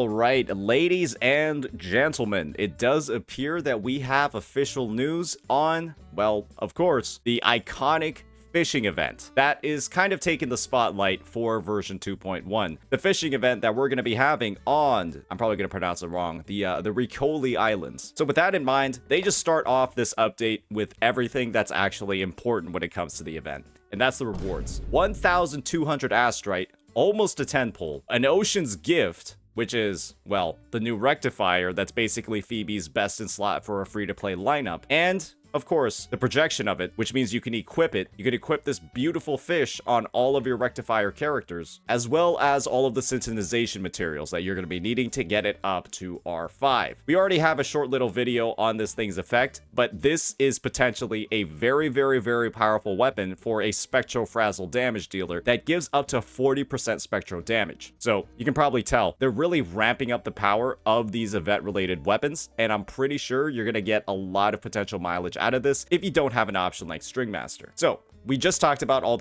All right, ladies and gentlemen, it does appear that we have official news on, well, of course, the iconic fishing event that is kind of taking the spotlight for version 2.1. The fishing event that we're going to be having on, I'm probably going to pronounce it wrong, the Ricoli Islands. So with that in mind, they just start off this update with everything that's actually important when it comes to the event. And that's the rewards. 1,200 astrite, almost a 10 pull, an Ocean's Gift, which is, well, the new rectifier that's basically Phoebe's best in slot for a free-to-play lineup, and of course, the projection of it, which means you can equip it. You can equip this beautiful fish on all of your rectifier characters, as well as all of the synchronization materials that you're going to be needing to get it up to R5. We already have a short little video on this thing's effect, but this is potentially a very, very, very powerful weapon for a Spectro Frazzle damage dealer that gives up to 40% Spectro damage. So you can probably tell they're really ramping up the power of these event-related weapons, and I'm pretty sure you're going to get a lot of potential mileage out of this if you don't have an option like Stringmaster. So we just talked about all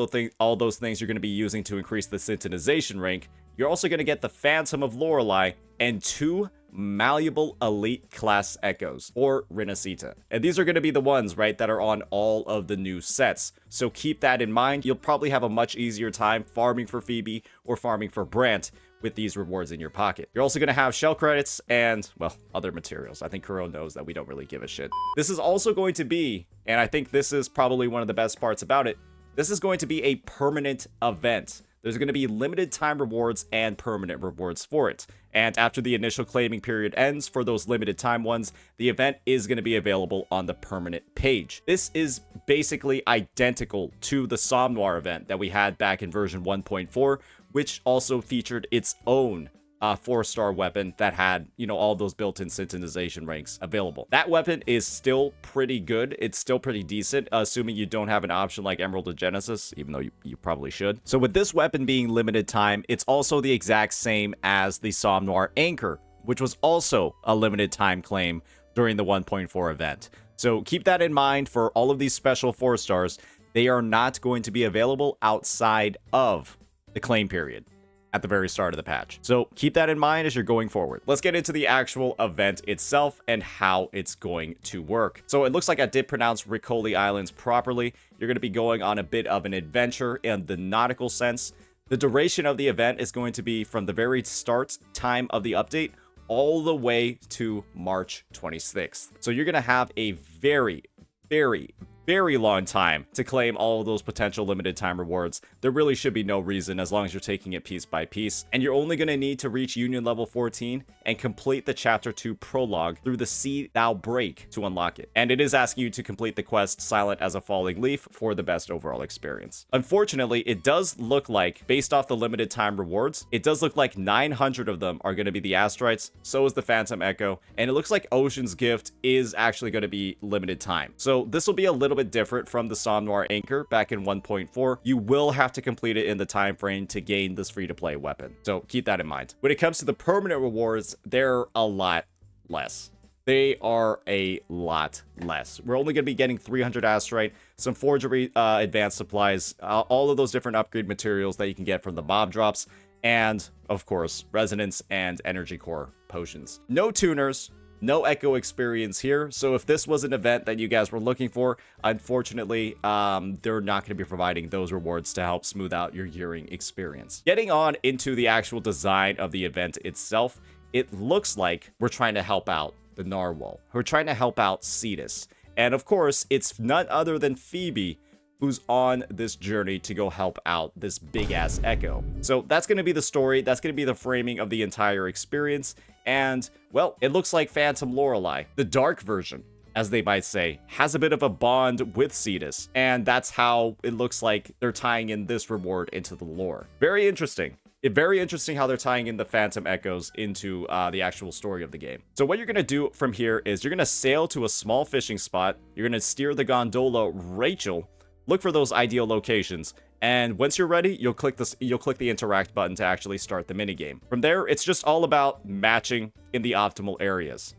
those things you're going to be using to increase the synchronization rank. You're also going to get the Phantom of Lorelei and 2 malleable elite class echoes, or Renacita. And these are going to be the ones, right, that are on all of the new sets. So keep that in mind. You'll probably have a much easier time farming for Phoebe or farming for Brant with these rewards in your pocket. You're also going to have shell credits and, well, other materials. I think Kuro knows that we don't really give a shit. This is also going to be, and I think this is probably one of the best parts about it, this is going to be a permanent event. There's going to be limited time rewards and permanent rewards for it. And after the initial claiming period ends for those limited time ones, the event is going to be available on the permanent page. This is basically identical to the Somme Noir event that we had back in version 1.4, which also featured its own 4-star weapon that had, you know, all those built-in synchronization ranks available. That weapon is still pretty good. It's still pretty decent, assuming you don't have an option like Emerald of Genesis, even though you probably should. So with this weapon being limited time, it's also the exact same as the Somme Noir Anchor, which was also a limited time claim during the 1.4 event. So keep that in mind for all of these special 4-stars. They are not going to be available outside of the claim period at the very start of the patch. So keep that in mind as you're going forward. Let's get into the actual event itself and how it's going to work. So it looks like I did pronounce Ricoli Islands properly. You're going to be going on a bit of an adventure in the nautical sense. The duration of the event is going to be from the very start time of the update all the way to March 26th. So you're going to have a very, very, very long time to claim all of those potential limited time rewards. There really should be no reason as long as you're taking it piece by piece. And you're only going to need to reach Union level 14 and complete the Chapter 2 prologue through the Sea Thou Break to unlock it. And it is asking you to complete the quest Silent as a Falling Leaf for the best overall experience. Unfortunately, it does look like, based off the limited time rewards, it does look like 900 of them are going to be the Astrites, so is the Phantom Echo, and it looks like Ocean's Gift is actually going to be limited time. So this will be a little bit different from the Somme Noir Anchor back in 1.4. You will have to complete it in the time frame to gain this free-to-play weapon. So keep that in mind. When it comes to the permanent rewards, they're a lot less. They are a lot less. We're only going to be getting 300 astrite, some forgery advanced supplies, all of those different upgrade materials that you can get from the mob drops, and of course, resonance and energy core potions. No tuners, no echo experience here. So if this was an event that you guys were looking for, unfortunately, they're not going to be providing those rewards to help smooth out your gearing experience. Getting on into the actual design of the event itself, it looks like we're trying to help out the Narwhal. We're trying to help out Cetus. And of course, it's none other than Phoebe who's on this journey to go help out this big-ass Echo. So that's going to be the story. That's going to be the framing of the entire experience. And, well, it looks like Phantom Lorelei, the dark version, as they might say, has a bit of a bond with Cetus. And that's how it looks like they're tying in this reward into the lore. Very interesting. Very interesting how they're tying in the Phantom Echoes into the actual story of the game. So what you're going to do from here is you're going to sail to a small fishing spot. You're going to steer the gondola Rachel, look for those ideal locations, and once you're ready, you'll click the interact button to actually start the minigame. From there, it's just all about matching in the optimal areas.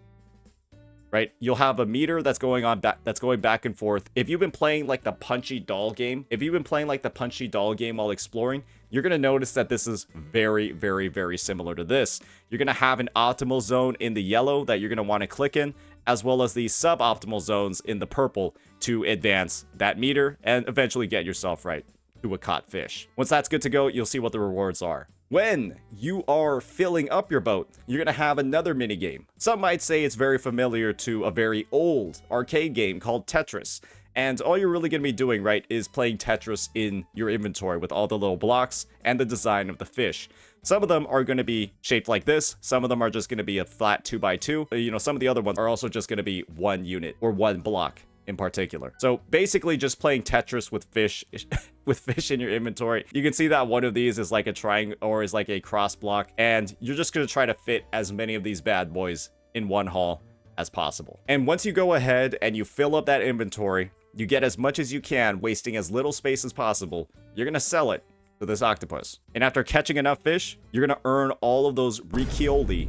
Right? You'll have a meter that's going back and forth. If you've been playing like the punchy doll game, while exploring, you're going to notice that this is very, very, very similar to this. You're going to have an optimal zone in the yellow that you're going to want to click in, as well as the suboptimal zones in the purple to advance that meter and eventually get yourself right to a caught fish. Once that's good to go, you'll see what the rewards are. When you are filling up your boat, you're going to have another minigame. Some might say it's very familiar to a very old arcade game called Tetris. And all you're really going to be doing, right, is playing Tetris in your inventory with all the little blocks and the design of the fish. Some of them are going to be shaped like this. Some of them are just going to be a flat 2x2. Some of the other ones are also just going to be one unit or one block in particular. So basically just playing Tetris with fish with fish in your inventory. You can see that one of these is like a triangle or is like a cross block, and you're just going to try to fit as many of these bad boys in one haul as possible. And once you go ahead and you fill up that inventory, you get as much as you can, wasting as little space as possible, you're going to sell it to this octopus. And after catching enough fish, you're going to earn all of those Riccioli,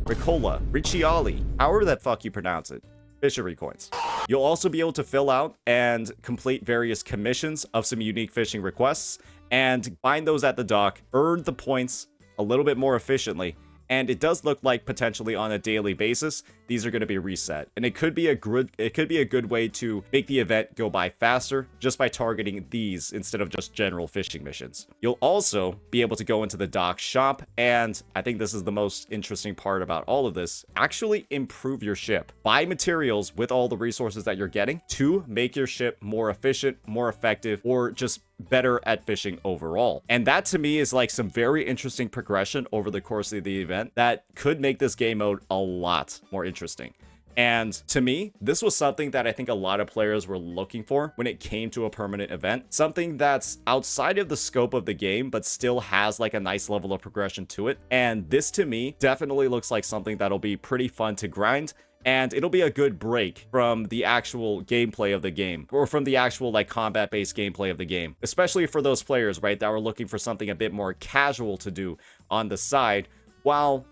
however that fuck you pronounce it, fishery coins. You'll also be able to fill out and complete various commissions of some unique fishing requests and find those at the dock, earn the points a little bit more efficiently. And it does look like potentially on a daily basis, these are going to be reset. And it could be a good way to make the event go by faster just by targeting these instead of just general fishing missions. You'll also be able to go into the dock shop, and I think this is the most interesting part about all of this, actually improve your ship. Buy materials with all the resources that you're getting to make your ship more efficient, more effective, or just better at fishing overall. And that to me is like some very interesting progression over the course of the event that could make this game mode a lot more interesting. And to me, this was something that I think a lot of players were looking for when it came to a permanent event. Something that's outside of the scope of the game, but still has like a nice level of progression to it. And this to me definitely looks like something that'll be pretty fun to grind. And it'll be a good break from the actual gameplay of the game, or from the actual like combat-based gameplay of the game, especially for those players, right, that were looking for something a bit more casual to do on the side while,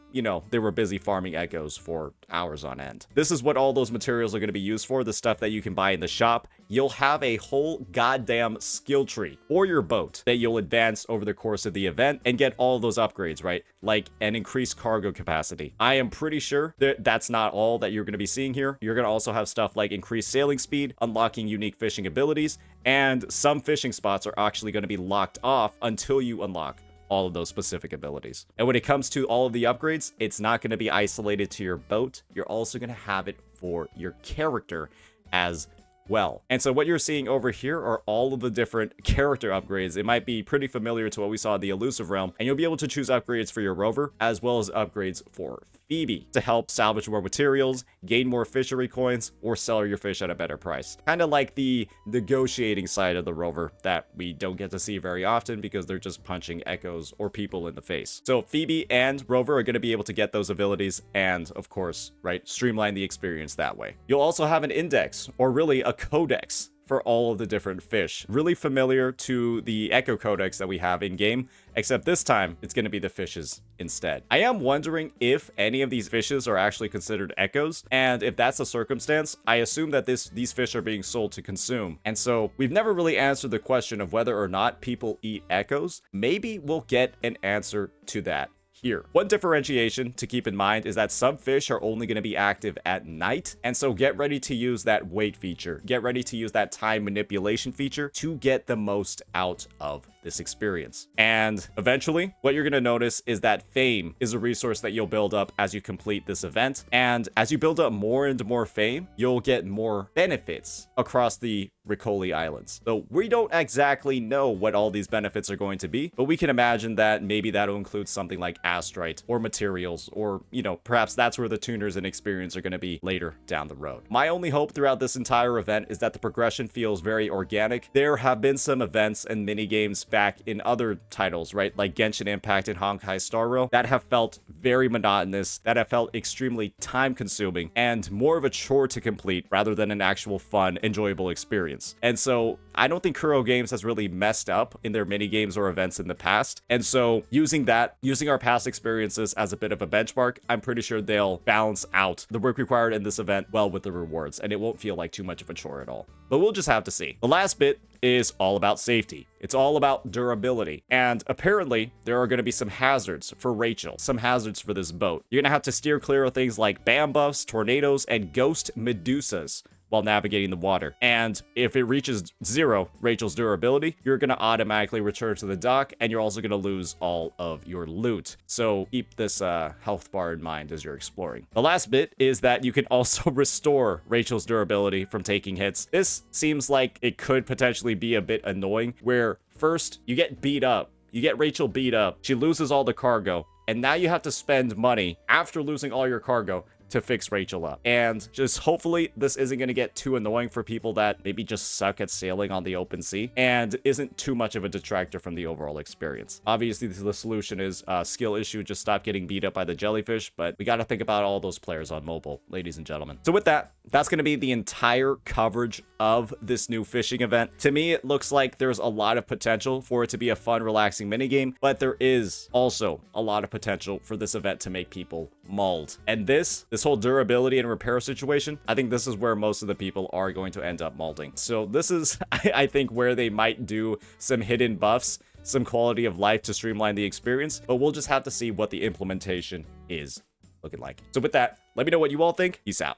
they were busy farming echoes for hours on end. This is what all those materials are going to be used for, the stuff that you can buy in the shop. You'll have a whole goddamn skill tree for your boat that you'll advance over the course of the event and get all those upgrades, right? Like an increased cargo capacity. I am pretty sure that that's not all that you're going to be seeing here. You're going to also have stuff like increased sailing speed, unlocking unique fishing abilities, and some fishing spots are actually going to be locked off until you unlock all of those specific abilities. And when it comes to all of the upgrades, it's not going to be isolated to your boat. You're also going to have it for your character as well. And so what you're seeing over here are all of the different character upgrades. It might be pretty familiar to what we saw in the Elusive Realm, and you'll be able to choose upgrades for your rover as well as upgrades for Phoebe to help salvage more materials, gain more fishery coins, or sell your fish at a better price. Kind of like the negotiating side of the rover that we don't get to see very often because they're just punching echoes or people in the face. So Phoebe and rover are going to be able to get those abilities and, of course, right, streamline the experience that way. You'll also have an index, or really a codex, for all of the different fish. Really familiar to the Echo Codex that we have in game, except this time it's going to be the fishes instead. I am wondering if any of these fishes are actually considered echoes, and if that's the circumstance, I assume that these fish are being sold to consume. And so we've never really answered the question of whether or not people eat echoes. Maybe we'll get an answer to that here. One differentiation to keep in mind is that some fish are only going to be active at night, and so get ready to use that wait feature. Get ready to use that time manipulation feature to get the most out of this experience. And eventually, what you're going to notice is that fame is a resource that you'll build up as you complete this event. And as you build up more and more fame, you'll get more benefits across the Riccioli Islands. So we don't exactly know what all these benefits are going to be, but we can imagine that maybe that'll include something like astrite or materials, or, perhaps that's where the tuners and experience are going to be later down the road. My only hope throughout this entire event is that the progression feels very organic. There have been some events and mini games back in other titles, right, like Genshin Impact and Honkai Star Rail, that have felt very monotonous, that have felt extremely time consuming and more of a chore to complete rather than an actual fun, enjoyable experience. And so I don't think Kuro Games has really messed up in their mini games or events in the past. And so using our past experiences as a bit of a benchmark, I'm pretty sure they'll balance out the work required in this event well with the rewards, and it won't feel like too much of a chore at all. but we'll just have to see. The last bit is all about safety. It's all about durability. And apparently, there are going to be some hazards for Rachel, some hazards for this boat. You're going to have to steer clear of things like bam buffs, tornadoes, and ghost medusas while navigating the water. And if it reaches 0, Rachel's durability, you're going to automatically return to the dock, and you're also going to lose all of your loot. So keep this health bar in mind as you're exploring. The last bit is that you can also restore Rachel's durability from taking hits. This seems like it could potentially be a bit annoying, where first you get beat up. You get Rachel beat up. She loses all the cargo, and now you have to spend money after losing all your cargo to fix Rachel up. And just hopefully this isn't going to get too annoying for people that maybe just suck at sailing on the open sea and isn't too much of a detractor from the overall experience. Obviously, the solution is a skill issue. Just stop getting beat up by the jellyfish, but we got to think about all those players on mobile, ladies and gentlemen. So with that, that's going to be the entire coverage of this new fishing event. To me, it looks like there's a lot of potential for it to be a fun, relaxing minigame, but there is also a lot of potential for this event to make people mauled. And this whole durability and repair situation, I think this is where most of the people are going to end up mauling. So this is, I think, where they might do some hidden buffs, some quality of life to streamline the experience, but we'll just have to see what the implementation is looking like. So with that, let me know what you all think. Peace out.